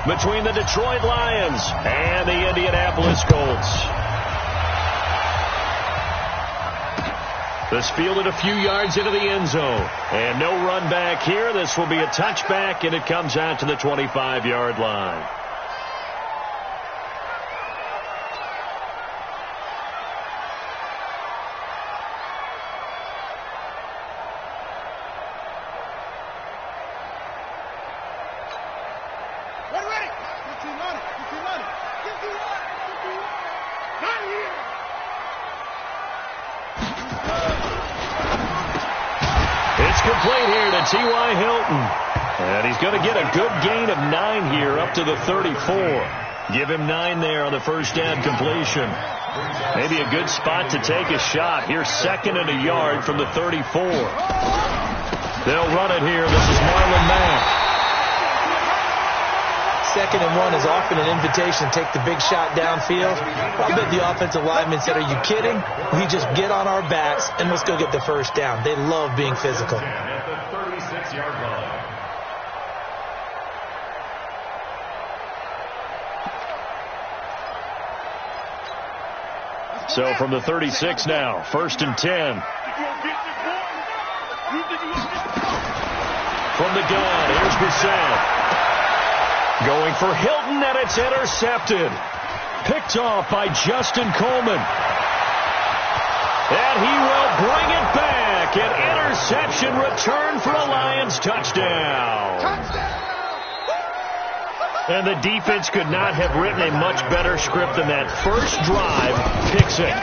between the Detroit Lions and the Indianapolis Colts. This fielded a few yards into the end zone. And no run back here. This will be a touchback, and it comes out to the 25-yard line. Complete here to T.Y. Hilton. And he's going to get a good gain of 9 here up to the 34. Give him 9 there on the first down completion. Maybe a good spot to take a shot. Here's 2nd and a yard from the 34. They'll run it here. This is Marlon Mack. 2nd and 1 is often an invitation to take the big shot downfield. I bet the offensive lineman said, are you kidding? We just get on our backs and let's go get the first down. They love being physical. At the 36-yard line. So from the 36 now, 1st and 10. From the gun, here's Brissett. Going for Hilton, and it's intercepted. Picked off by Justin Coleman. And he will bring it back. An interception return for a Lions touchdown. And the defense could not have written a much better script than that. First drive, pick 6.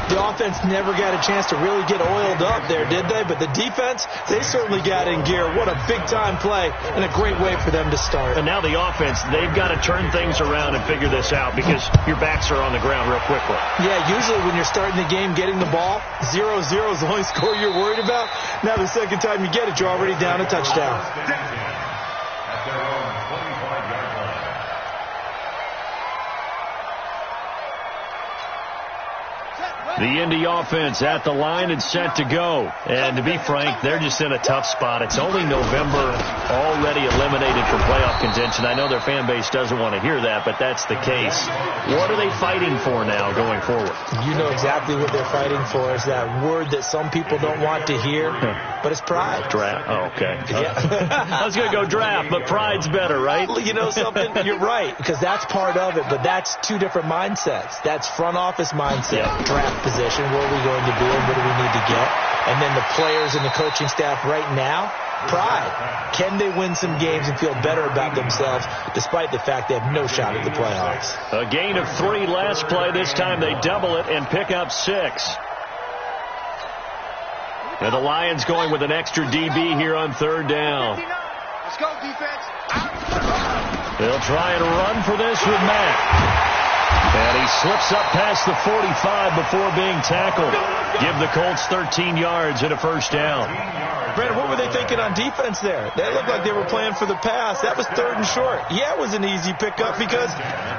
The offense never got a chance to really get oiled up there, did they? But the defense, they certainly got in gear. What a big-time play and a great way for them to start. And now the offense, they've got to turn things around and figure this out because your backs are on the ground real quickly. Yeah, usually when you're starting the game getting the ball, 0-0 is the only score you're worried about. Now the second time you get it, you're already down a touchdown. At their own 25-yard line. The Indy offense at the line and set to go. And to be frank, they're just in a tough spot. It's only November, already eliminated from playoff contention. I know their fan base doesn't want to hear that, but that's the case. What are they fighting for now going forward? You know exactly what they're fighting for. Is that word that some people don't want to hear, but it's pride. Draft. Oh, okay. Yeah. I was going to go draft, but pride's better, right? You know something? You're right, because that's part of it, but that's two different mindsets. That's front office mindset, draft position, where are we going to be and what do we need to get? And then the players and the coaching staff right now, pride. Can they win some games and feel better about themselves despite the fact they have no shot at the playoffs? A gain of 3 last play. This time they double it and pick up 6. And the Lions going with an extra DB here on 3rd down. Let's go, defense. They'll try and run for this with Mack. And he slips up past the 45 before being tackled. Give the Colts 13 yards and a first down. Brandon, what were they thinking on defense there? That looked like they were playing for the pass. That was 3rd and short. Yeah, it was an easy pickup because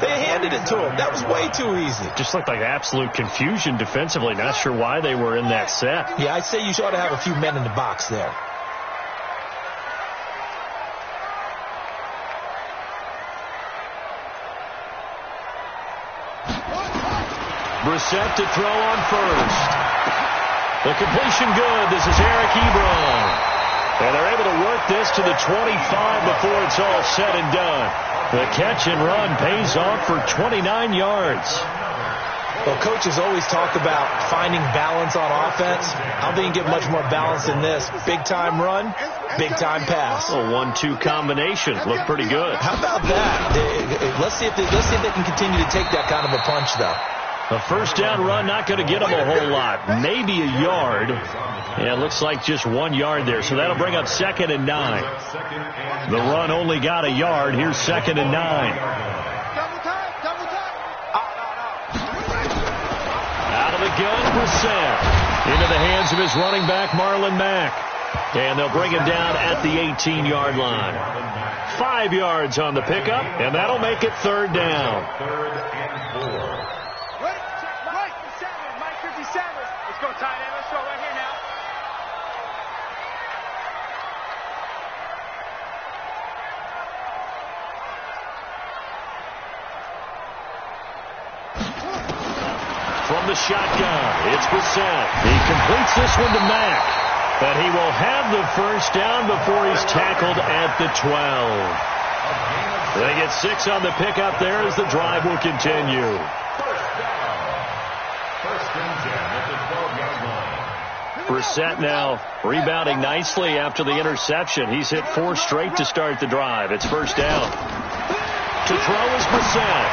they handed it to him. That was way too easy. Just looked like absolute confusion defensively. Not sure why they were in that set. Yeah, I'd say you ought to have a few men in the box there. Brissett to throw on first. The completion good. This is Eric Ebron. And they're able to work this to the 25 before it's all said and done. The catch and run pays off for 29 yards. Well, coaches always talk about finding balance on offense. I don't think you get much more balance than this. Big-time run, big-time pass. A 1-2 combination. Looked pretty good. How about that? Let's see if they can continue to take that kind of a punch, though. A first down run, not going to get them a whole lot. Maybe a yard. Yeah, it looks like just 1 yard there. So that'll bring up 2nd and 9. The run only got a yard. Here's 2nd and 9. Out of the gun, Brissett. Into the hands of his running back, Marlon Mack. And they'll bring him down at the 18-yard line. 5 yards on the pickup, and that'll make it 3rd down. 3rd and 4. Let's go, tight end. Let's go right here now. from the shotgun. It's Brissett. He completes this one to Mack. But he will have the first down before he's tackled at the 12. They get 6 on the pickup there as the drive will continue. First and 10 at the 12-yard line. Brissett now rebounding nicely after the interception. He's hit 4 straight to start the drive. It's first down. To throw is Brissett.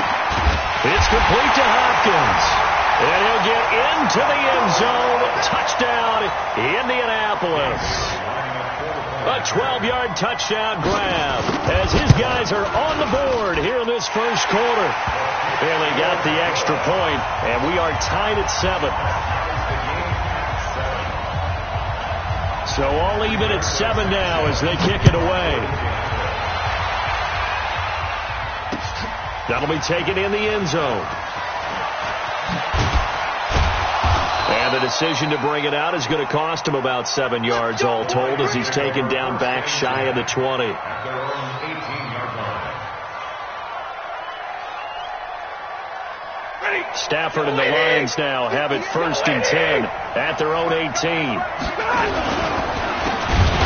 It's complete to Hopkins. And he'll get into the end zone. Touchdown, Indianapolis. A 12-yard touchdown grab as his guys are on the board here in this first quarter. And they got the extra point, and we are tied at 7. So all even at 7 now as they kick it away. That'll be taken in the end zone. And the decision to bring it out is going to cost him about 7 yards all told as he's taken down back shy of the 20. Stafford and the Lions now have it first and 10 at their own 18.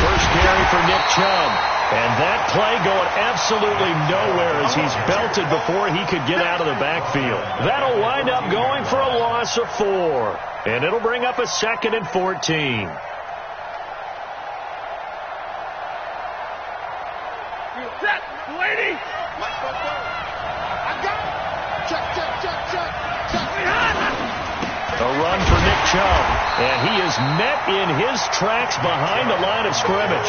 First carry for Nick Chubb. And that play going absolutely nowhere as he's belted before he could get out of the backfield. That'll wind up going for a loss of 4. And it'll bring up a 2nd and 14. Set, lady. Let's go forward. I got it. Check. A run for Nick Chubb, and he is met in his tracks behind the line of scrimmage.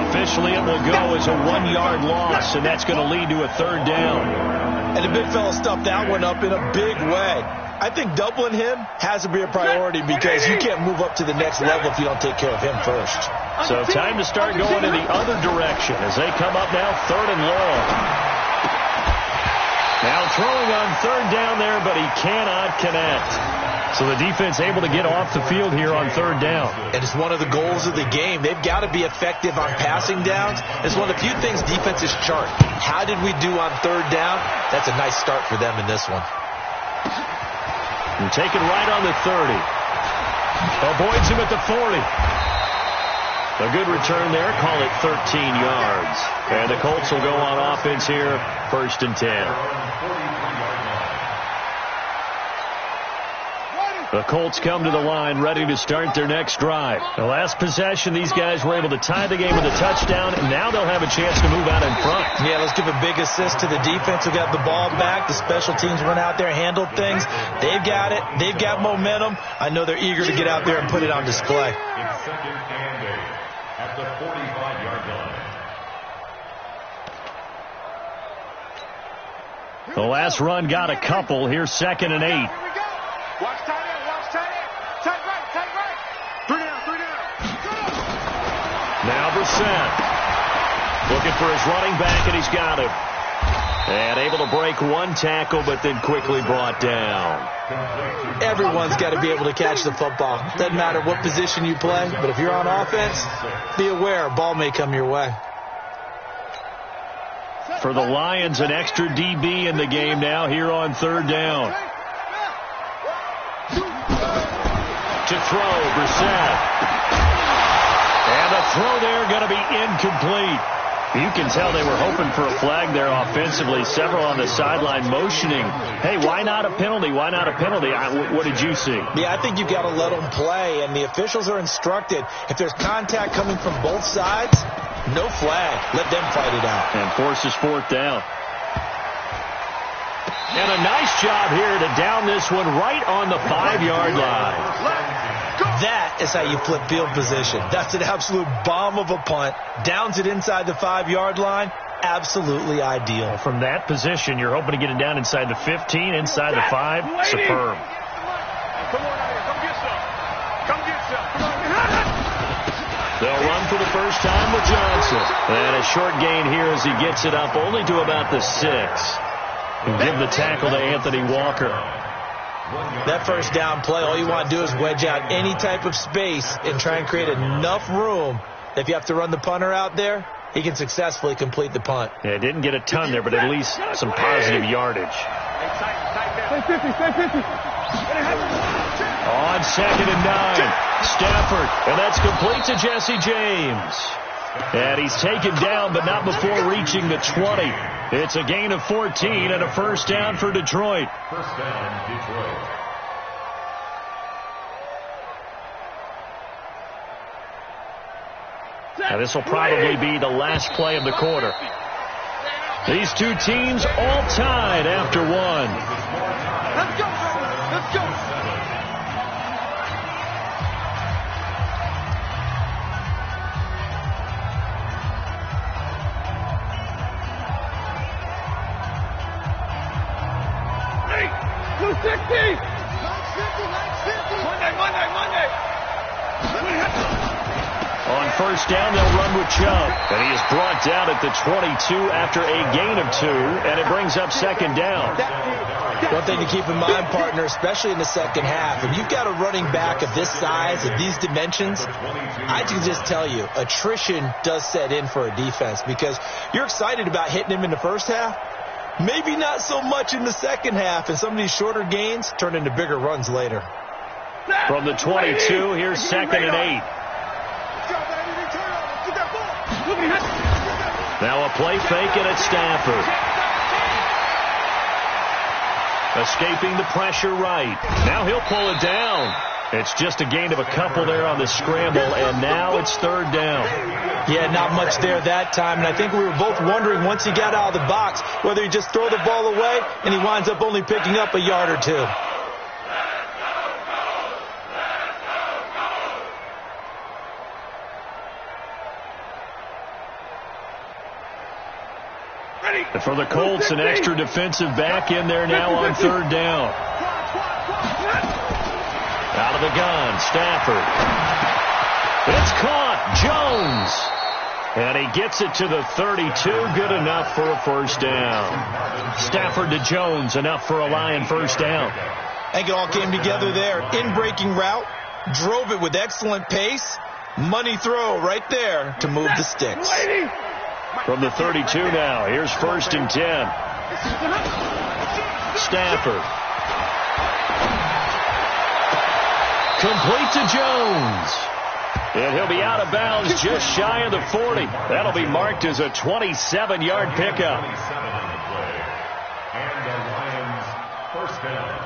Officially, it will go as a 1-yard loss, and that's going to lead to a 3rd down. And the big fella stuffed that one up in a big way. I think doubling him has to be a priority because you can't move up to the next level if you don't take care of him first. So time to start going in the other direction as they come up now 3rd and long. Now throwing on 3rd down there, but he cannot connect. So the defense able to get off the field here on 3rd down. And it's one of the goals of the game. They've got to be effective on passing downs. It's one of the few things defenses chart. How did we do on 3rd down? That's a nice start for them in this one. And taken right on the 30. Avoids him at the 40. A good return there. Call it 13 yards. And the Colts will go on offense here, 1st and 10. The Colts come to the line ready to start their next drive. The last possession, these guys were able to tie the game with a touchdown, and now they'll have a chance to move out in front. Yeah, let's give a big assist to the defense who got the ball back. The special teams went out there, handled things. They've got it. They've got momentum. I know they're eager to get out there and put it on display. It's 2nd and 8 at the 45-yard line. The last run got a couple. Here's 2nd and 8. Watch tight end. Tight right. 3 down. Now Brissett looking for his running back, and he's got him. And able to break 1 tackle, but then quickly brought down. Everyone's got to be able to catch the football. Doesn't matter what position you play, but if you're on offense, be aware a ball may come your way. For the Lions, an extra DB in the game now here on 3rd down. To throw, Brissett. And the throw there going to be incomplete. You can tell they were hoping for a flag there offensively. Several on the sideline motioning. Hey, why not a penalty? Why not a penalty? What did you see? Yeah, I think you've got to let them play, and the officials are instructed. If there's contact coming from both sides, no flag. Let them fight it out. And forces 4th down. And a nice job here to down this one right on the 5-yard line. That is how you flip field position. That's an absolute bomb of a punt. Downs it inside the 5-yard line. Absolutely ideal. From that position, you're hoping to get it down inside the 15, inside the 5. Superb. Come on out here. Come get some. They'll run for the first time with Johnson. And a short gain here as he gets it up only to about the 6. And give the tackle to Anthony Walker. That first down play, all you want to do is wedge out any type of space and try and create enough room that if you have to run the punter out there, he can successfully complete the punt. Yeah, didn't get a ton there, but at least some positive yardage. Stay 50. On 2nd and 9, Stafford, and that's complete to Jesse James. And he's taken down, but not before reaching the 20. It's a gain of 14 and a first down for Detroit. First down, Detroit. Now this will probably be the last play of the quarter. These two teams all tied after one. Let's go. Let's go. Hey, 260. Monday. On first down, they'll run with Chubb. And he is brought down at the 22 after a gain of 2, and it brings up 2nd down. One thing to keep in mind, partner, especially in the second half, if you've got a running back of this size, of these dimensions, I can just tell you, attrition does set in for a defense because you're excited about hitting him in the first half. Maybe not so much in the second half, and some of these shorter gains turn into bigger runs later. From the 22, here's 2nd and 8. Now a play fake, and it's Stafford. Escaping the pressure right. Now he'll pull it down. It's just a gain of a couple there on the scramble, and now it's 3rd down. Yeah, not much there that time, and I think we were both wondering once he got out of the box whether he just throw the ball away and he winds up only picking up a yard or 2. And for the Colts, an extra defensive back in there now on 3rd down. Out of the gun, Stafford. It's caught, Jones. And he gets it to the 32, good enough for a first down. Stafford to Jones, enough for a Lion first down. I think it all came together there. In-breaking route, drove it with excellent pace. Money throw right there to move the sticks. From the 32 now, here's 1st and 10. Stafford. Complete to Jones. And he'll be out of bounds just shy of the 40. That'll be marked as a 27-yard pickup. And the Lions first down.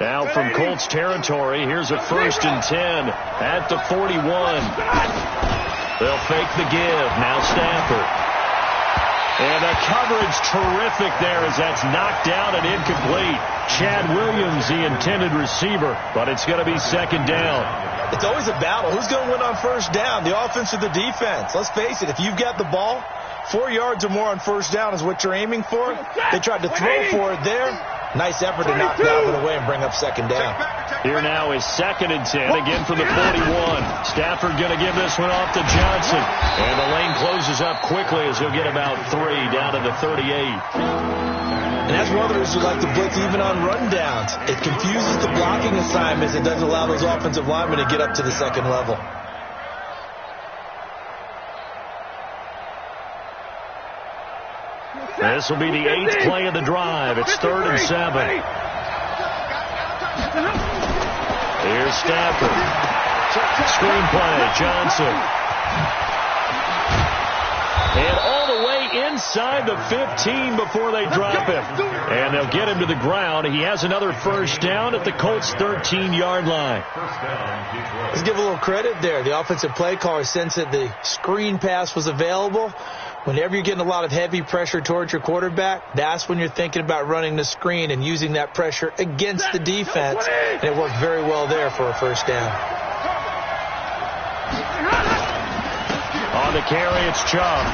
Now from Colts territory, here's a 1st and 10 at the 41. They'll fake the give. Now Stafford. And the coverage terrific there as that's knocked down and incomplete. Chad Williams, the intended receiver, but it's going to be 2nd down. It's always a battle. Who's going to win on first down, the offense or the defense? Let's face it, if you've got the ball, 4 yards or more on first down is what you're aiming for. They tried to throw for it there. Nice effort to knock Dalvin away and bring up 2nd down. Here now is 2nd and 10, again from the 41. Stafford going to give this one off to Johnson. And the lane closes up quickly as he'll get about 3 down to the 38. And that's one of the reasons we like to blitz even on rundowns. It confuses the blocking assignments. It doesn't allow those offensive linemen to get up to the 2nd level. This will be the 8th play of the drive. It's 3rd and 7. Here's Stafford. Screenplay, Johnson. And all the way inside the 15 before they drop him. And they'll get him to the ground. He has another first down at the Colts' 13-yard line. Let's give a little credit there. The offensive play caller sensed that the screen pass was available. Whenever you're getting a lot of heavy pressure towards your quarterback, that's when you're thinking about running the screen and using that pressure against the defense. And it worked very well there for a first down. On the carry, it's Chubb.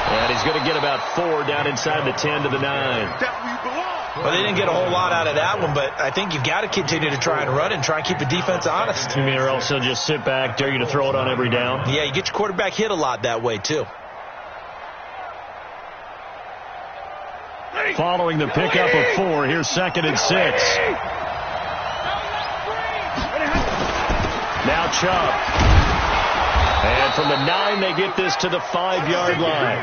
And he's going to get about 4 down inside the 10 to the 9. Well, they didn't get a whole lot out of that one, but I think you've got to continue to try and run and try and keep the defense honest. You mean or else they'll just sit back, dare you to throw it on every down? Yeah, you get your quarterback hit a lot that way, too. Following the pickup of 4, here's 2nd and 6. Now Chubb. And from the 9, they get this to the 5-yard line.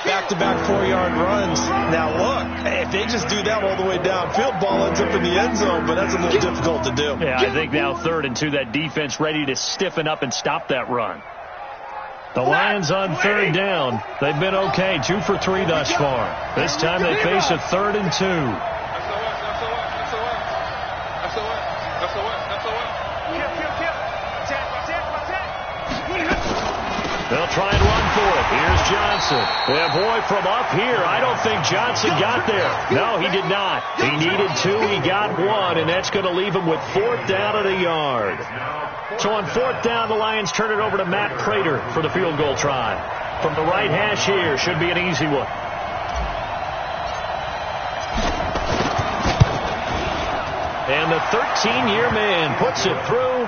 Back-to-back 4-yard runs. Now, look, if they just do that all the way downfield, ball ends up in the end zone, but that's a little difficult to do. Yeah, I think now 3rd and 2, that defense ready to stiffen up and stop that run. The Lions on 3rd down. They've been okay, 2 for 3 thus far. This time they face a 3rd and 2. They'll try and run for it. Here's Johnson. Yeah, boy, from up here, I don't think Johnson got there. No, he did not. He needed 2. He got 1, and that's going to leave him with 4th down at a yard. So on 4th down, the Lions turn it over to Matt Prater for the field goal try. From the right hash here, should be an easy one. And the 13-year man puts it through.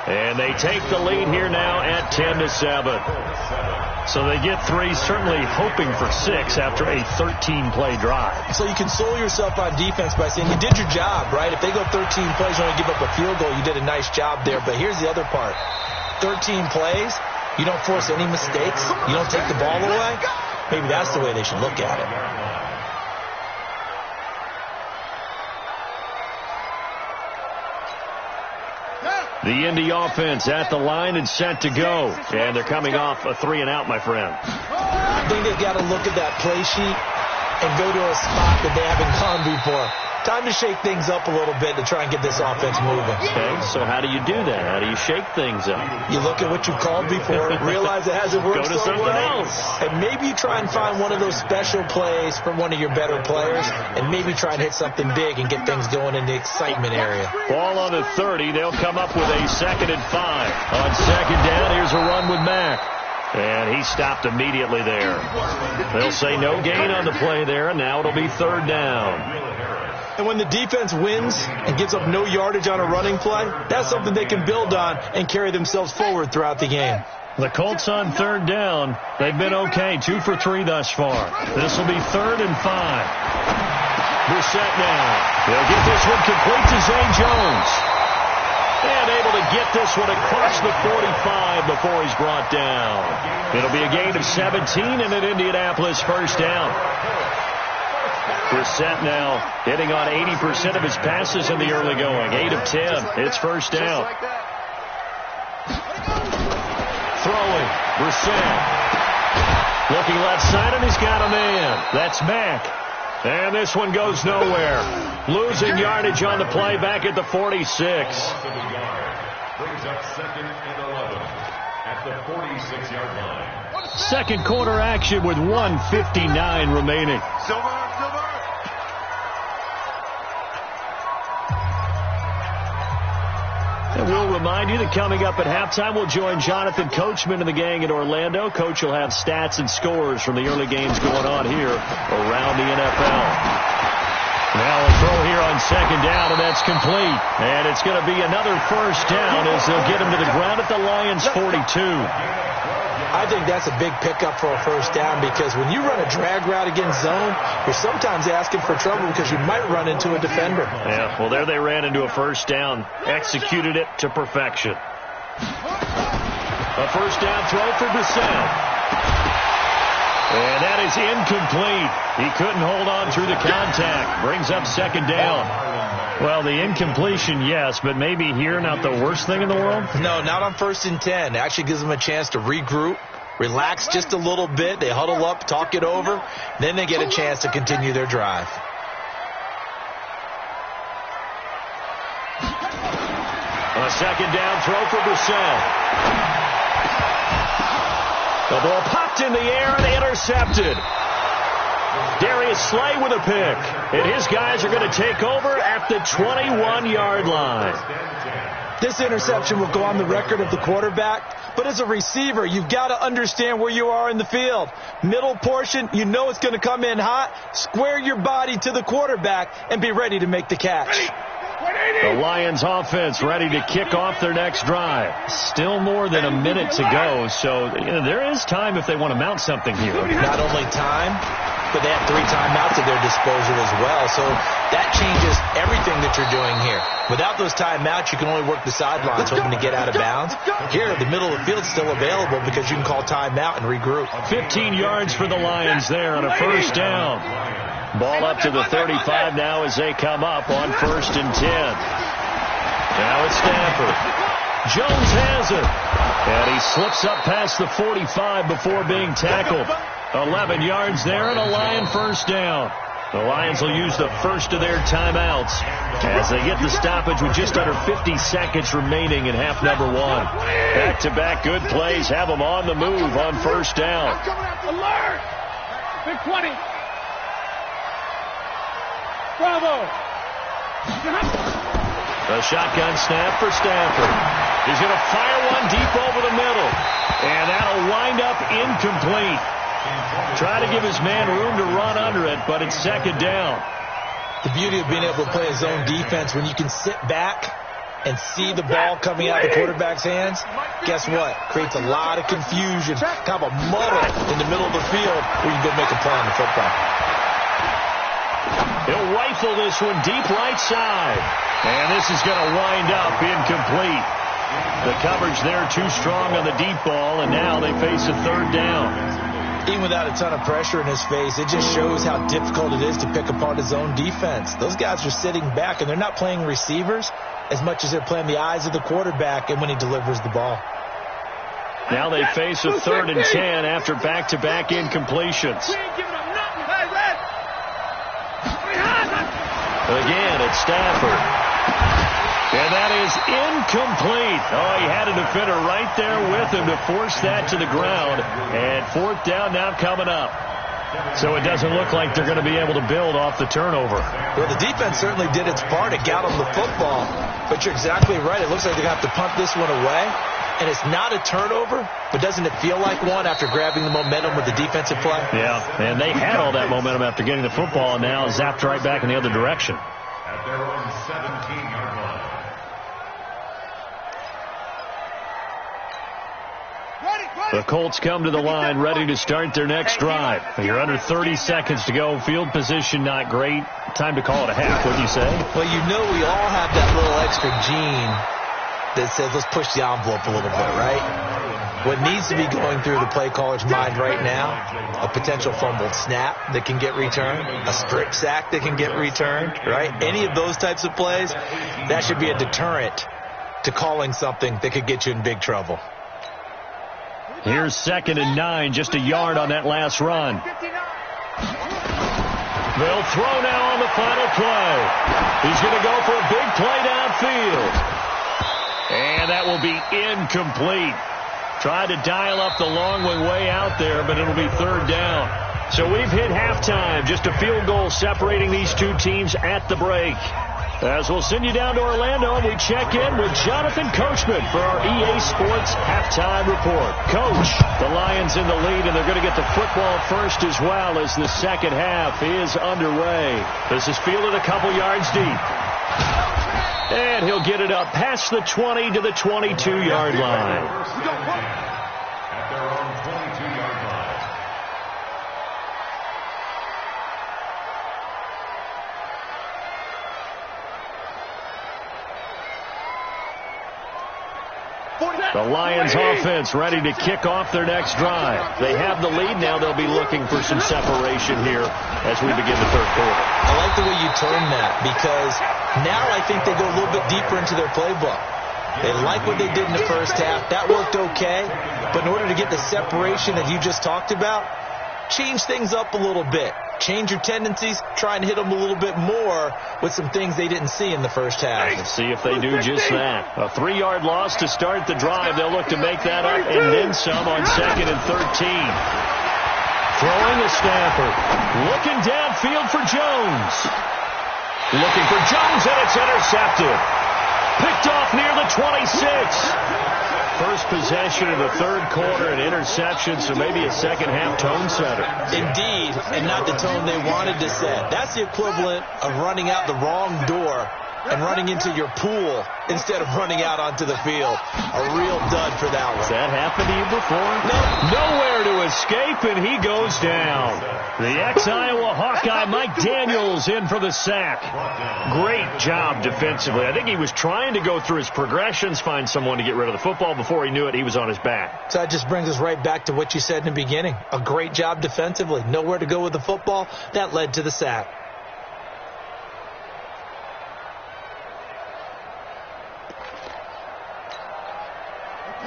And they take the lead here now at 10-7. So they get 3, certainly hoping for 6 after a 13-play drive. So you console yourself on defense by saying you did your job, right? If they go 13 plays and only give up a field goal, you did a nice job there. But here's the other part. 13 plays, you don't force any mistakes, you don't take the ball away. Maybe that's the way they should look at it. The Indy offense at the line and set to go. And they're coming off a 3-and-out, my friend. I think they've got to look at that play sheet and go to a spot that they haven't gone before. Time to shake things up a little bit to try and get this offense moving. Okay, so how do you do that? How do you shake things up? You look at what you've called before, realize it hasn't worked Go to something else. And maybe you try and find one of those special plays from one of your better players, and maybe try and hit something big and get things going in the excitement area. Ball on the 30. They'll come up with a 2nd and 5. On 2nd down, here's a run with Mack. And he stopped immediately there. They'll say no gain on the play there, and now it'll be 3rd down. And when the defense wins and gives up no yardage on a running play, that's something they can build on and carry themselves forward throughout the game. The Colts on 3rd down. They've been okay, 2 for 3 thus far. This will be 3rd and 5. Brissett now. They'll get this one complete to Zay Jones. And able to get this one across the 45 before he's brought down. It'll be a gain of 17 and an Indianapolis 1st down. Brissett now hitting on 80% of his passes in the early going. 8 of 10. It's 1st down. Throwing. Brissett. Looking left side, and he's got a man. That's Mack. And this one goes nowhere. Losing yardage on the play back at the 46. Brings up 2nd and 11 at the 46-yard line. Second quarter action with 1:59 remaining. Silver. And we'll remind you that coming up at halftime, we'll join Jonathan Coachman and the gang in Orlando. Coach will have stats and scores from the early games going on here around the NFL. Now a throw here on 2nd down, and that's complete. And it's going to be another 1st down as they'll get him to the ground at the Lions' 42. I think that's a big pickup for a 1st down because when you run a drag route against zone, you're sometimes asking for trouble because you might run into a defender. Yeah, well, there they ran into a 1st down, executed it to perfection. A 1st down throw for Brissett. And that is incomplete. He couldn't hold on through the contact. Brings up 2nd down. Well, the incompletion, yes, but maybe here not the worst thing in the world? No, not on 1st and 10. It actually gives them a chance to regroup, relax just a little bit. They huddle up, talk it over. Then they get a chance to continue their drive. A 2nd down throw for Brissett. The ball popped in the air and intercepted. Darius Slay with a pick. And his guys are going to take over at the 21-yard line. This interception will go on the record of the quarterback. But as a receiver, you've got to understand where you are in the field. Middle portion, you know it's going to come in hot. Square your body to the quarterback and be ready to make the catch. The Lions offense ready to kick off their next drive. Still more than a minute to go, so there is time if they want to mount something here. Not only time, but they had 3 timeouts at their disposal as well. So that changes everything that you're doing here. Without those timeouts, you can only work the sidelines, hoping to get out of bounds. Here, the middle of the field is still available because you can call timeout and regroup. 15 yards for the Lions there on a first down. Ball up to the 35 now as they come up on 1st and 10. Now it's Stafford. Jones has it. And he slips up past the 45 before being tackled. 11 yards there and a Lion first down. The Lions will use the first of their timeouts as they get the stoppage with just under 50 seconds remaining in half number 1. Back-to-back good plays have them on the move on first down. Alert! Big 20. Bravo. A shotgun snap for Stafford. He's going to fire one deep over the middle. And that'll wind up incomplete. Try to give his man room to run under it, but it's 2nd down. The beauty of being able to play a zone defense, when you can sit back and see the ball coming out of the quarterback's hands, guess what? Creates a lot of confusion, kind of a muddle in the middle of the field where you can go make a play on the football. He'll rifle this one deep right side. And this is going to wind up incomplete. The coverage there too strong on the deep ball, and now they face a 3rd down. Even without a ton of pressure in his face, it just shows how difficult it is to pick apart his own defense. Those guys are sitting back, and they're not playing receivers as much as they're playing the eyes of the quarterback and when he delivers the ball. Now they face a 3rd and 10 after back-to-back incompletions. Again, it's Stafford. And that is incomplete. Oh, he had a defender right there with him to force that to the ground. And 4th down now coming up. So it doesn't look like they're going to be able to build off the turnover. Well, the defense certainly did its part. It got them the football. But you're exactly right. It looks like they're going to have to punt this one away. And it's not a turnover, but doesn't it feel like one after grabbing the momentum with the defensive play? Yeah, and they had all that momentum after getting the football, and now zapped right back in the other direction. At their own 17-yard line. The Colts come to the line ready to start their next drive. You're under 30 seconds to go. Field position not great. Time to call it a half, wouldn't you say? Well, you know we all have that little extra gene that says let's push the envelope a little bit, right? What needs to be going through the play caller's mind right now, a potential fumbled snap that can get returned, a strip sack that can get returned, right? Any of those types of plays, that should be a deterrent to calling something that could get you in big trouble. Here's 2nd and 9, just a yard on that last run. They'll throw now on the final play. He's going to go for a big play downfield. And that will be incomplete. Tried to dial up the long way out there, but it'll be 3rd down. So we've hit halftime. Just a field goal separating these two teams at the break. As we'll send you down to Orlando, and we check in with Jonathan Coachman for our EA Sports Halftime Report. Coach, the Lions in the lead, and they're going to get the football first as well as the second half is underway. This is fielded a couple yards deep. And he'll get it up past the 20 to the 22-yard line. At their own 22-yard line. The Lions offense ready to kick off their next drive. They have the lead now. They'll be looking for some separation here as we begin the 3rd quarter. I like the way you turn that because now I think they go a little bit deeper into their playbook. They like what they did in the first half. That worked okay. But in order to get the separation that you just talked about, change things up a little bit. Change your tendencies. Try and hit them a little bit more with some things they didn't see in the first half. Let's see if they do just that. A 3-yard loss to start the drive. They'll look to make that up and then some on 2nd and 13. Throwing to Stafford. Looking downfield for Jones. Looking for Jones, and it's intercepted. Picked off near the 26. First possession of the 3rd quarter, an interception, so maybe a second-half tone setter. Indeed, and not the tone they wanted to set. That's the equivalent of running out the wrong door and running into your pool instead of running out onto the field. A real dud for that one. Has that happened to you before? No. Nowhere to escape, and he goes down. The ex-Iowa Hawkeye, Mike Daniels, in for the sack. Great job defensively. I think he was trying to go through his progressions, find someone to get rid of the football. Before he knew it, he was on his back. So that just brings us right back to what you said in the beginning. A great job defensively. Nowhere to go with the football. That led to the sack.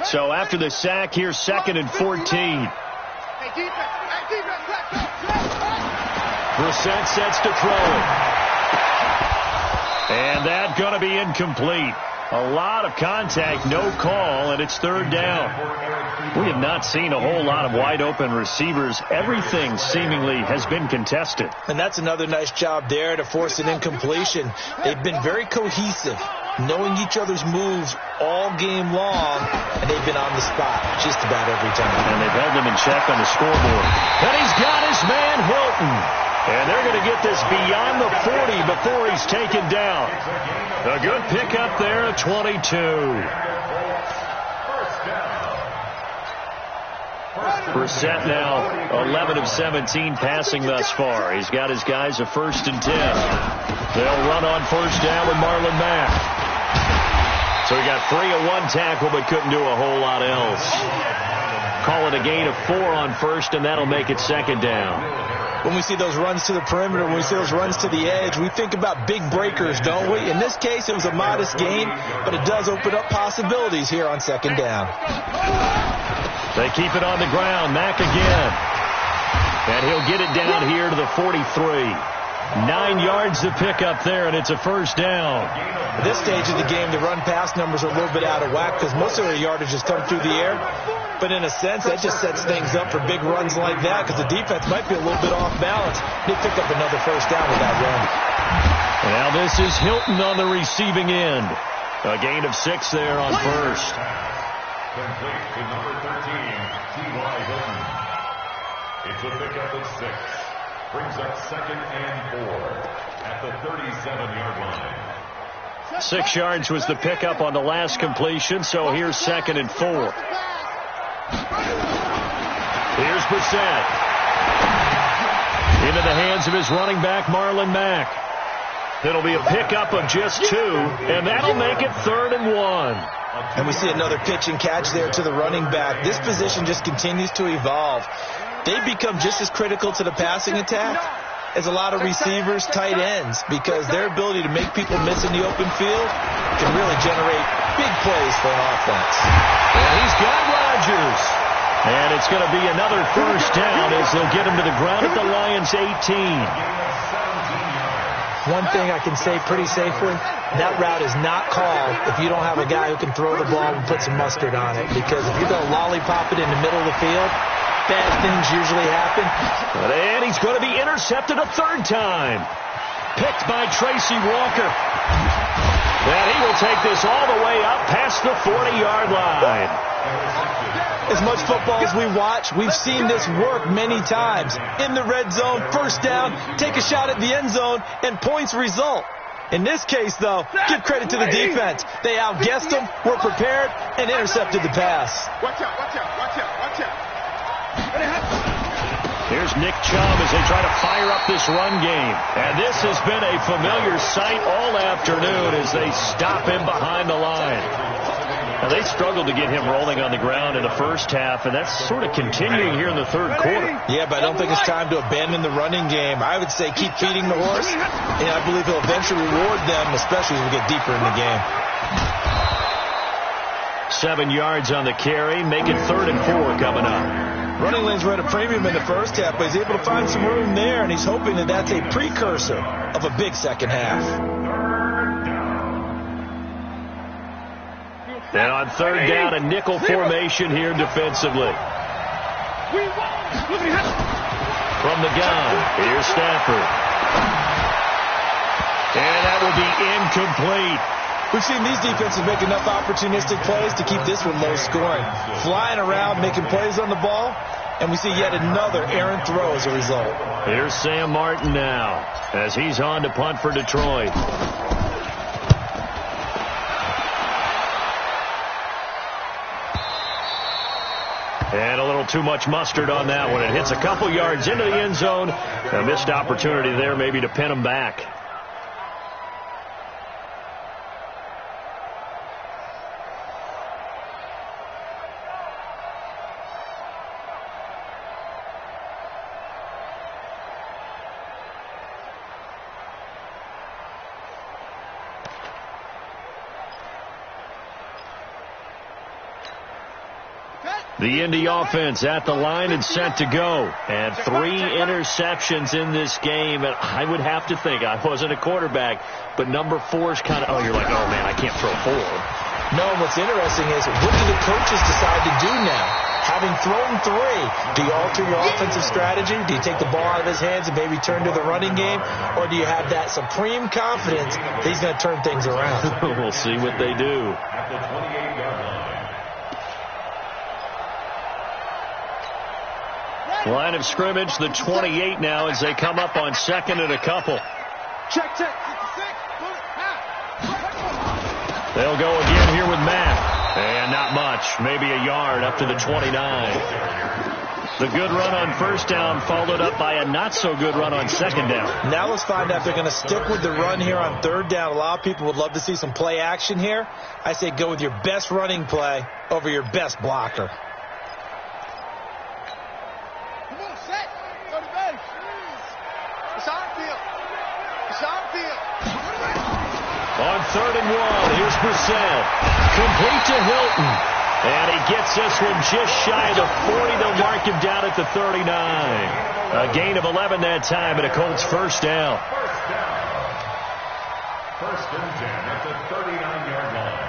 So after the sack, here's 2nd and 14. Brissett sets to throw. And that's going to be incomplete. A lot of contact, no call, and it's 3rd down. We have not seen a whole lot of wide-open receivers. Everything seemingly has been contested. And that's another nice job there to force an incompletion. They've been very cohesive, knowing each other's moves all game long, and they've been on the spot just about every time. And they've held him in check on the scoreboard. And he's got his man Hilton. And they're going to get this beyond the 40 before he's taken down. A good pickup there at 22. Brissett now 11 of 17 passing thus far. He's got his guys a 1st and 10. They'll run on 1st down with Marlon Mack. So he got 3 of 1 tackle but couldn't do a whole lot else. Call it a gain of 4 on 1st, and that'll make it 2nd down. When we see those runs to the perimeter, when we see those runs to the edge, we think about big breakers, don't we? In this case, it was a modest gain, but it does open up possibilities here on 2nd down. They keep it on the ground. Mack again. And he'll get it down here to the 43. 9 yards to pick up there, and it's a 1st down. At this stage of the game, the run-pass numbers are a little bit out of whack because most of their yardage has come through the air. But in a sense, that just sets things up for big runs like that because the defense might be a little bit off balance. They picked up another 1st down with that run. Now this is Hilton on the receiving end. A gain of 6 there on 1st. Complete to number 13, T.Y. Hilton. It's a pickup of 6. Brings up 2nd and 4 at the 37-yard line. 6 yards was the pickup on the last completion, so here's 2nd and 4. Here's Brissett. Into the hands of his running back, Marlon Mack. It'll be a pickup of just 2, and that'll make it 3rd and 1. And we see another pitch and catch there to the running back. This position just continues to evolve. They become just as critical to the passing attack as a lot of receivers, tight ends, because their ability to make people miss in the open field can really generate big plays for an offense. And he's got Rodgers. And it's going to be another 1st down as they'll get him to the ground at the Lions' 18. One thing I can say pretty safely, that route is not called if you don't have a guy who can throw the ball and put some mustard on it. Because if you're going to lollipop it in the middle of the field, bad things usually happen. And he's going to be intercepted a 3rd time. Picked by Tracy Walker. And he will take this all the way up past the 40-yard line. As much football as we watch, we've seen this work many times. In the red zone, 1st down, take a shot at the end zone, and points result. In this case, though, give credit to the defense. They outguessed them, were prepared, and intercepted the pass. Watch out, watch out, watch out, watch out. Here's Nick Chubb as they try to fire up this run game. And this has been a familiar sight all afternoon as they stop him behind the line. Now, they struggled to get him rolling on the ground in the 1st half, and that's sort of continuing here in the 3rd quarter. Yeah, but I don't think it's time to abandon the running game. I would say keep feeding the horse, and I believe he'll eventually reward them, especially as we get deeper in the game. 7 yards on the carry, make it 3rd and 4 coming up. Running lanes were at a premium in the 1st half, but he's able to find some room there, and he's hoping that that's a precursor of a big 2nd half. And on 3rd down, a nickel formation here defensively. From the gun, here's Stafford. And that will be incomplete. We've seen these defenses make enough opportunistic plays to keep this one low scoring. Flying around, making plays on the ball, and we see yet another errant throw as a result. Here's Sam Martin now as he's on to punt for Detroit. little too much mustard on that one. It hits a couple yards into the end zone. A missed opportunity there maybe to pin him back. The Indy offense at the line and set to go. And 3 interceptions in this game. And I would have to think, I wasn't a quarterback, but number 4 is kind of, you're like, oh, man, I can't throw 4. No, and what's interesting is, what do the coaches decide to do now? Having thrown 3, do you alter your offensive strategy? Do you take the ball out of his hands and maybe turn to the running game? Or do you have that supreme confidence that he's going to turn things around? We'll see what they do. At the 28-yard line. Line of scrimmage, the 28 now as they come up on second and a couple. Check. They'll go again here with Matt. And not much, maybe a yard up to the 29. The good run on first down followed up by a not-so-good run on second down. Now let's find out if they're going to stick with the run here on third down. A lot of people would love to see some play action here. I say go with your best running play over your best blocker. On 3rd and 1, here's Brissett. Complete to Hilton. And he gets this one just shy of the 40. They'll mark him down at the 39. A gain of 11 that time, and a Colts first down. First and 10 at the 39-yard line.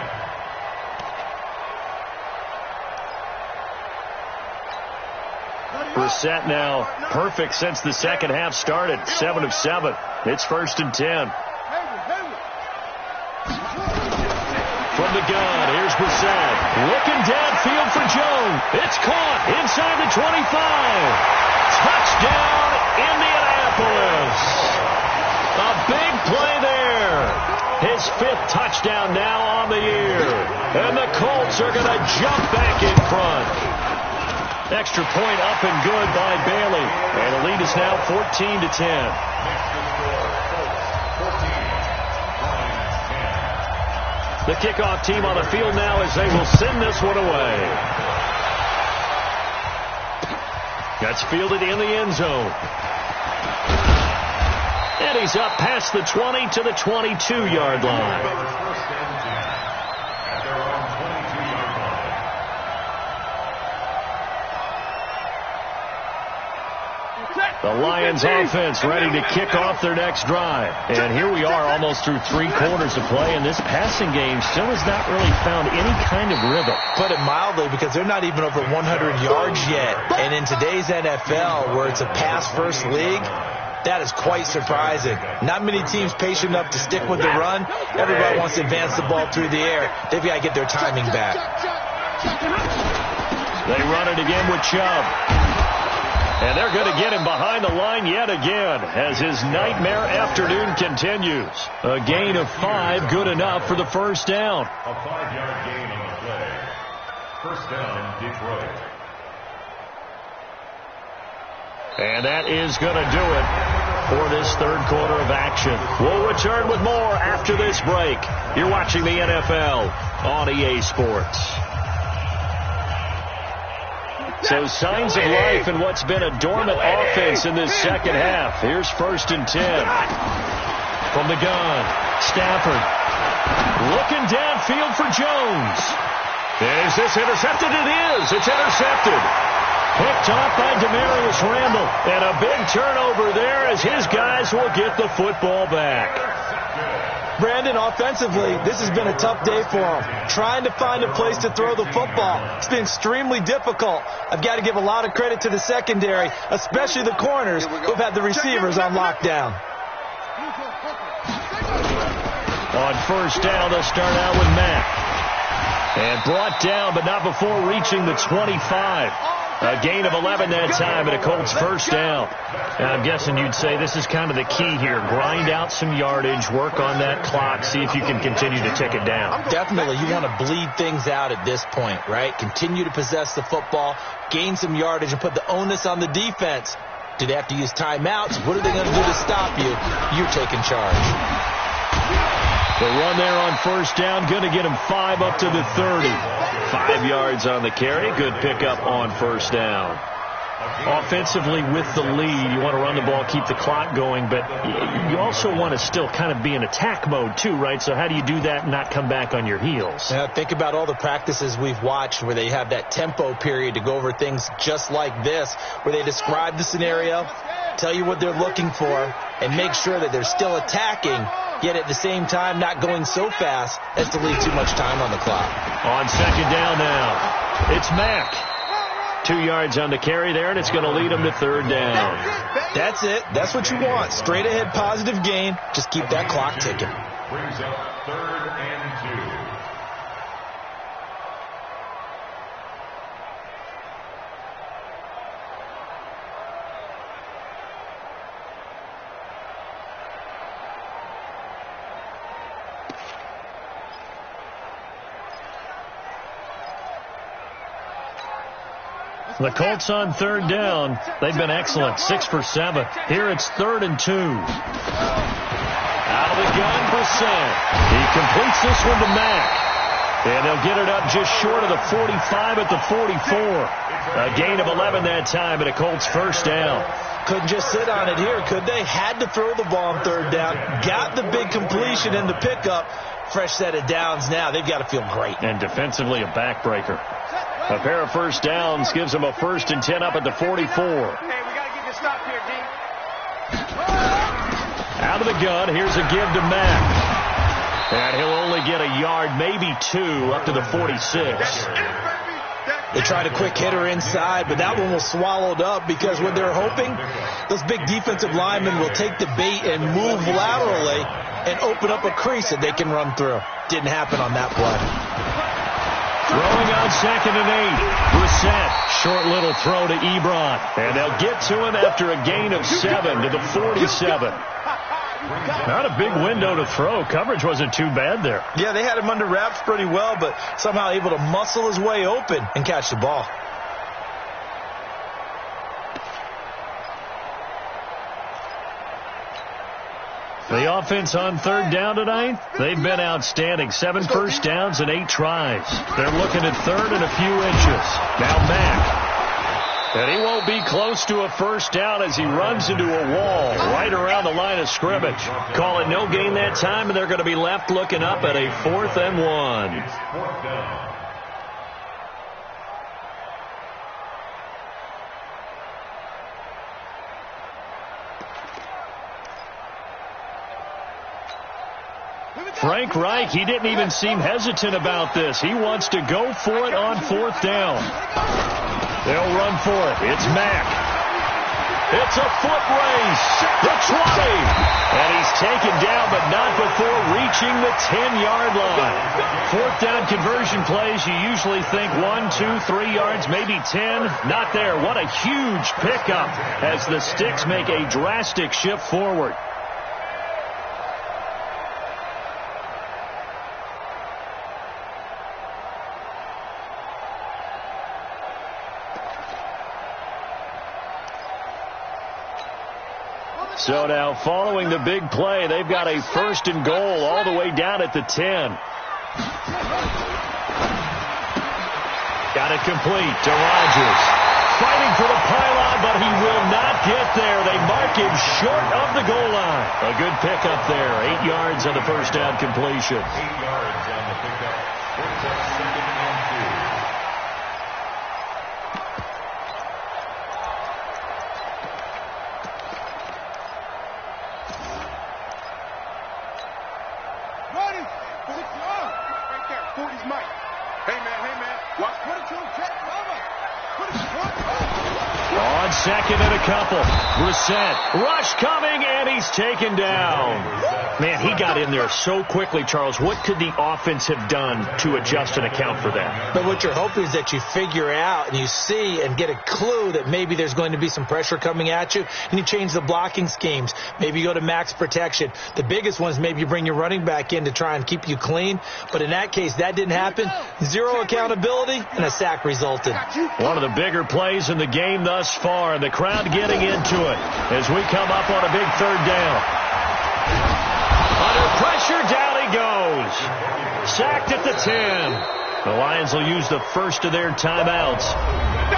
Brissett now perfect since the second half started. 7 of 7. It's 1st and 10. From the gun, here's Brissett. Looking downfield for Jones. It's caught inside the 25. Touchdown, Indianapolis. A big play there. His 5th touchdown now on the year. And the Colts are going to jump back in front. Extra point up and good by Bailey. And the lead is now 14-10. The kickoff team on the field now as they will send this one away. That's fielded in the end zone. And he's up past the 20 to the 22-yard line. The Lions offense ready to kick off their next drive. And here we are almost through 3 quarters of play, and this passing game still has not really found any kind of rhythm. Put it mildly, because they're not even over 100 yards yet. And in today's NFL, where it's a pass-first league, that is quite surprising. Not many teams patient enough to stick with the run. Everybody wants to advance the ball through the air. They've got to get their timing back. They run it again with Chubb. And they're going to get him behind the line yet again as his nightmare afternoon continues. A gain of 5, good enough for the first down. A 5-yard gain on the play. First down, Detroit. And that is going to do it for this third quarter of action. We'll return with more after this break. You're watching the NFL on EA Sports. So signs of life in what's been a dormant offense in this second half. Here's 1st and 10. From the gun, Stafford looking downfield for Jones. Is this intercepted? It is. It's intercepted. Picked off by Demarius Randall. And a big turnover there as his guys will get the football back. Brandon, offensively, this has been a tough day for him. Trying to find a place to throw the football. It's been extremely difficult. I've got to give a lot of credit to the secondary, especially the corners who've had the receivers on lockdown. On first down, they'll start out with Matt. And brought down, but not before reaching the 25. A gain of 11 that time, and a Colts first down. I'm guessing you'd say this is kind of the key here. Grind out some yardage, work on that clock, see if you can continue to tick it down. Definitely, you want to bleed things out at this point, right? Continue to possess the football, gain some yardage, and put the onus on the defense. Do they have to use timeouts? What are they going to do to stop you? You're taking charge. The run there on first down, going to get him 5 up to the 30. 5 yards on the carry. Good pickup on first down. Offensively with the lead, you want to run the ball, keep the clock going, but you also want to still kind of be in attack mode too, right? So how do you do that and not come back on your heels? Think about all the practices we've watched where they have that tempo period to go over things just like this, where they describe the scenario, tell you what they're looking for, and make sure that they're still attacking, yet at the same time not going so fast as to leave too much time on the clock. On second down now, it's Mack. 2 yards on the carry there, and it's going to lead them to third down. That's it. That's what you want. Straight ahead positive gain. Just keep that clock ticking. Brings up 3rd and 2. The Colts on third down. They've been excellent. 6 for 7. Here it's 3rd and 2. Out of the gun, Brissett. He completes this one to Mack. And they'll get it up just short of the 45 at the 44. A gain of 11 that time, and a Colts first down. Couldn't just sit on it here, could they? Had to throw the ball on third down. Got the big completion and the pickup. Fresh set of downs now. They've got to feel great. And defensively, a backbreaker. A pair of first downs gives them a 1st and 10 up at the 44. Hey, we got to get this stop here, D. Out of the gun, here's a give to Mack. And he'll only get a yard, maybe 2, up to the 46. They tried a quick hitter inside, but that one was swallowed up because what they're hoping, those big defensive linemen will take the bait and move laterally and open up a crease that they can run through. Didn't happen on that play. Throwing on 2nd and 8. Brissett, short little throw to Ebron. And they'll get to him after a gain of 7 to the 47. Not a big window to throw. Coverage wasn't too bad there. Yeah, they had him under wraps pretty well, but somehow able to muscle his way open and catch the ball. The offense on third down tonight, they've been outstanding. 7 first downs and 8 tries. They're looking at 3rd and a few inches. Now Mack. And he won't be close to a first down as he runs into a wall right around the line of scrimmage. Call it no gain that time, and they're going to be left looking up at a 4th and 1. It's 4th down. Frank Reich, he didn't even seem hesitant about this. He wants to go for it on 4th down. They'll run for it. It's Mack. It's a foot race. The 20. And he's taken down, but not before reaching the 10-yard line. 4th down conversion plays, you usually think 1, 2, 3 yards, maybe 10. Not there. What a huge pickup as the Sticks make a drastic shift forward. So now, following the big play, they've got a 1st and goal all the way down at the 10. Got it complete to Rodgers. Fighting for the pylon, but he will not get there. They mark him short of the goal line. A good pickup there. 8 yards on the first down completion. 8 yards on the pickup. Brings up 2nd and 2. second and a couple. Brissett, rush coming, and he's taken down. Man, he got in there so quickly, Charles. What could the offense have done to adjust and account for that? But what you're hoping is that you figure out and you see and get a clue that maybe there's going to be some pressure coming at you, and you change the blocking schemes. Maybe you go to max protection. The biggest one is maybe you bring your running back in to try and keep you clean. But in that case, that didn't happen. Zero accountability, and a sack resulted. One of the bigger plays in the game thus far. The crowd getting into it as we come up on a big third down. Under pressure, down he goes. Sacked at the 10. The Lions will use the first of their timeouts.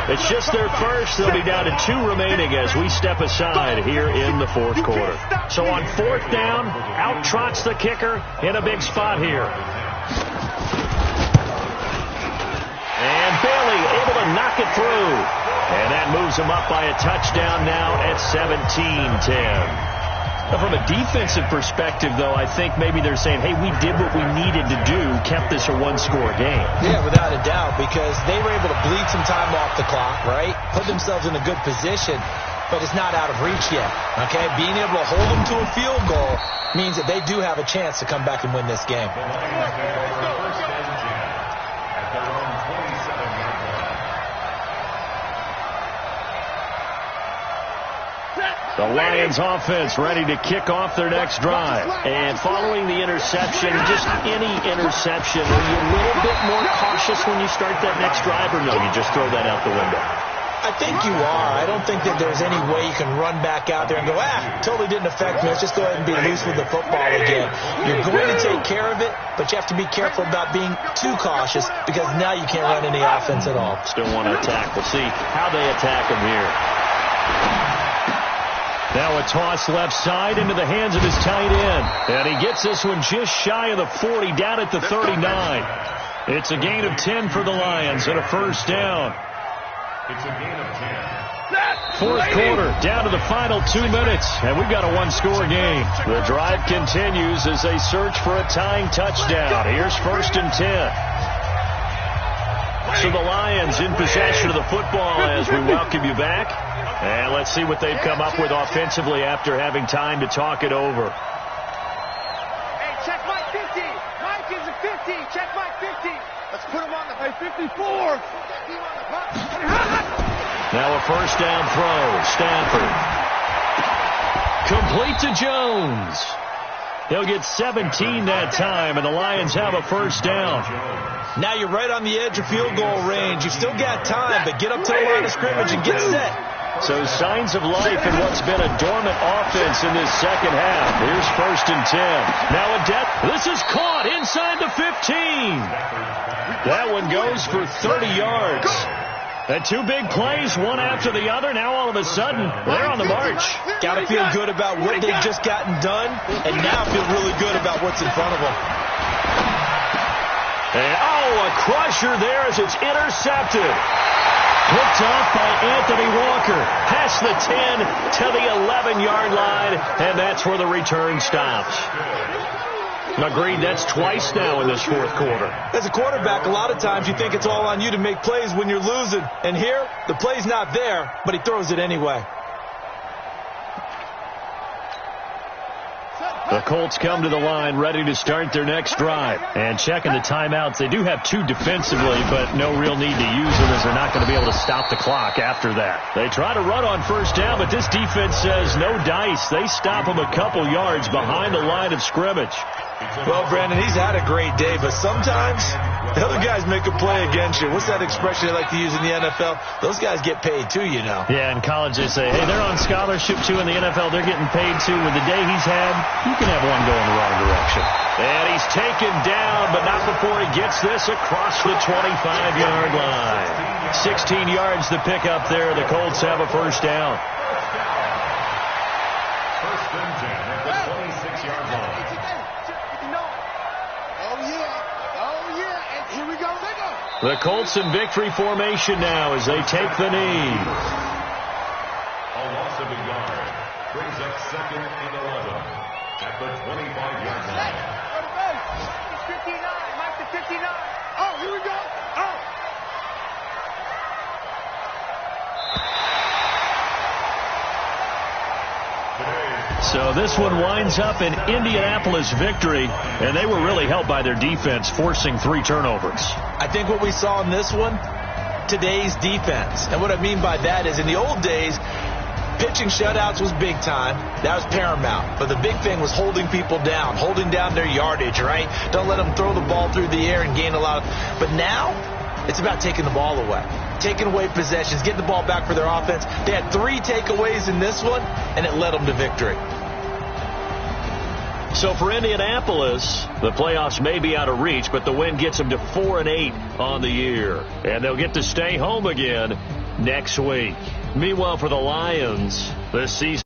It's just their first. They'll be down to 2 remaining as we step aside here in the fourth quarter. So on fourth down, out trots the kicker in a big spot here. And Bailey able to knock it through. And that moves him up by a touchdown now at 17-10. From a defensive perspective, though, I think maybe they're saying, hey, we did what we needed to do, kept this a one-score game. Yeah, without a doubt, because they were able to bleed some time off the clock, right? Put themselves in a good position, but it's not out of reach yet, okay? Being able to hold them to a field goal means that they do have a chance to come back and win this game. The Lions offense ready to kick off their next drive. And following the interception, just any interception, are you a little bit more cautious when you start that next drive, or no, you just throw that out the window? I think you are. I don't think that there's any way you can run back out there and go, totally didn't affect me. Let's just go ahead and be loose with the football again. You're going to take care of it, but you have to be careful about being too cautious because now you can't run any offense at all. Still want to attack. We'll see how they attack him here. Now a toss left side into the hands of his tight end. And he gets this one just shy of the 40, down at the 39. It's a gain of 10 for the Lions and a first down. It's a gain of 10. Fourth quarter, down to the final 2 minutes, and we've got a one-score game. The drive continues as they search for a tying touchdown. Here's first and 10. So the Lions in possession of the football as we welcome you back. And let's see what they've come up with offensively after having time to talk it over. Hey, check Mike 50. Mike is a 50. Check Mike 50. Let's put him on the 54. Now a first down throw. Stafford. Complete to Jones. He'll get 17 that time, and the Lions have a first down. Now you're right on the edge of field goal range. You've still got time, but get up to the line of scrimmage and get set. So signs of life in what's been a dormant offense in this second half. Here's first and 10. Now a death. This is caught inside the 15. That one goes for 30 yards. And 2 big plays, one after the other. Now all of a sudden, they're on the march. Got to feel good about what they've just gotten done, and now feel really good about what's in front of them. And, a crusher there as it's intercepted. Picked off by Anthony Walker. Past the 10 to the 11-yard line, and that's where the return stops. Agreed, that's twice now in this fourth quarter. As a quarterback, a lot of times you think it's all on you to make plays when you're losing. And here, the play's not there, but he throws it anyway. The Colts come to the line ready to start their next drive. And checking the timeouts, they do have 2 defensively, but no real need to use them as they're not going to be able to stop the clock after that. They try to run on first down, but this defense says no dice. They stop them a couple yards behind the line of scrimmage. Well, Brandon, he's had a great day, but sometimes the other guys make a play against you. What's that expression they like to use in the NFL? Those guys get paid too, you know. Yeah, in college they say, hey, they're on scholarship too. In the NFL, they're getting paid too. With the day he's had, you can have one go in the wrong direction. And he's taken down, but not before he gets this across the 25-yard line. 16 yards to pick up there. The Colts have a first down. First and 10 at the 26-yard line. The Colts in victory formation now as they take the knee. A loss of a yard brings up second and 11 at the 25-yard line. It's 59. Mike to 59. Oh, here we go. Oh. So this one winds up in Indianapolis victory, and they were really helped by their defense, forcing 3 turnovers. I think what we saw in this one, today's defense. And what I mean by that is in the old days, pitching shutouts was big time. That was paramount. But the big thing was holding people down, holding down their yardage, right? Don't let them throw the ball through the air and gain a lot. But now, it's about taking the ball away, taking away possessions, getting the ball back for their offense. They had 3 takeaways in this one, and it led them to victory. So for Indianapolis, the playoffs may be out of reach, but the win gets them to 4-8 on the year. And they'll get to stay home again next week. Meanwhile, for the Lions, this season